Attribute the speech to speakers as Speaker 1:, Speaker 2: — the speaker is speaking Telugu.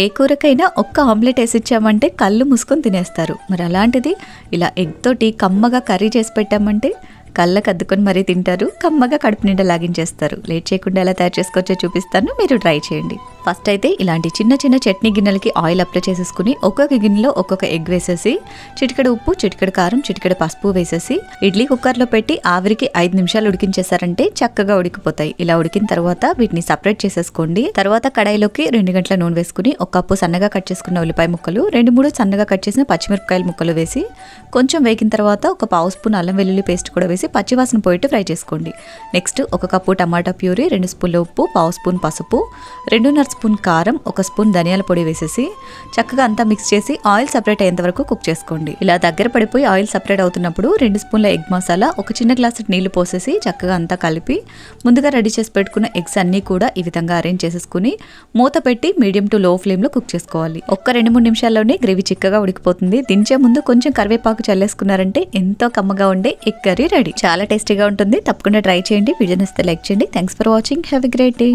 Speaker 1: ఏ కూరకైనా ఒక్క ఆమ్లెట్ వేసిచ్చామంటే కళ్ళు మూసుకొని తినేస్తారు. మరి అలాంటిది ఇలా ఎగ్ తోటి కమ్మగా కర్రీ చేసి పెట్టామంటే కళ్ళకు అద్దుకొని మరీ తింటారు, కమ్మగా కడుపు నిండా లాగించేస్తారు. లేట్ చేయకుండా ఎలా తయారు చేసుకోవచ్చో చూపిస్తాను, మీరు ట్రై చేయండి. ఫస్ట్ అయితే ఇలాంటి చిన్న చిన్న చట్నీ గిన్నెలకి ఆయిల్ అప్లై చేసేసుకుని ఒక్కొక్క గిన్నెలో ఒక్కొక్క ఎగ్ వేసేసి చిటికెడు ఉప్పు, చిటికెడు కారం, చిటికెడు పసుపు వేసేసి ఇడ్లీ కుక్కర్లో పెట్టి ఆవిరికి 5 నిమిషాలు ఉడికించేసారంటే చక్కగా ఉడికిపోతాయి. ఇలా ఉడికిన తర్వాత వీటిని సపరేట్ చేసేసుకోండి. తర్వాత కడాయిలోకి 2 గంటల నూనె వేసుకుని 1 కప్పు సన్నగా కట్ చేసుకున్న ఉల్లిపాయ ముక్కలు, 2-3 సన్నగా కట్ చేసిన పచ్చిమిరపకాయల ముక్కలు వేసి కొంచెం వేగిన తర్వాత 1 పావు స్పూన్ అల్లం వెల్లుల్లి పేస్ట్ కూడా వేసి పచ్చివాసన పోయేట్టు ఫ్రై చేసుకోండి. నెక్స్ట్ 1 కప్పు టమాటా ప్యూరీ, 2 స్పూన్ల ఉప్పు, పావు స్పూన్ పసుపు, 2.5 స్పూన్ కారం, 1 స్పూన్ ధనియాల పొడి వేసేసి చక్కగా అంతా మిక్స్ చేసి ఆయిల్ సపరేట్ అయ్యేంత వరకు కుక్ చేసుకోండి. ఇలా దగ్గర పడిపోయి ఆయిల్ సపరేట్ అవుతున్నప్పుడు 2 స్పూన్ల ఎగ్ మసాలా, 1 చిన్న గ్లాసు నీళ్లు పోసేసి చక్కగా అంతా కలిపి ముందుగా రెడీ చేసి పెట్టుకున్న ఎగ్స్ అన్ని కూడా ఈ విధంగా అరేంజ్ చేసేసుకుని మూత పెట్టి మీడియం టు లో ఫ్లేమ్ లో కుక్ చేసుకోవాలి. 2-3 నిమిషాల్లోనే గ్రేవీ చిక్కగా ఉడికిపోతుంది. దించే ముందు కొంచెం కరివేపాకు చల్లేసుకున్నారంటే ఎంతో కమ్మగా ఉండే ఎగ్ కర్రీ రెడీ. చాలా టేస్టీగా ఉంటుంది. తప్పకుండా ట్రై చేయండి. వీడియో నచ్చితే లైక్ చేయండి. Thanks for watching. Have a great day.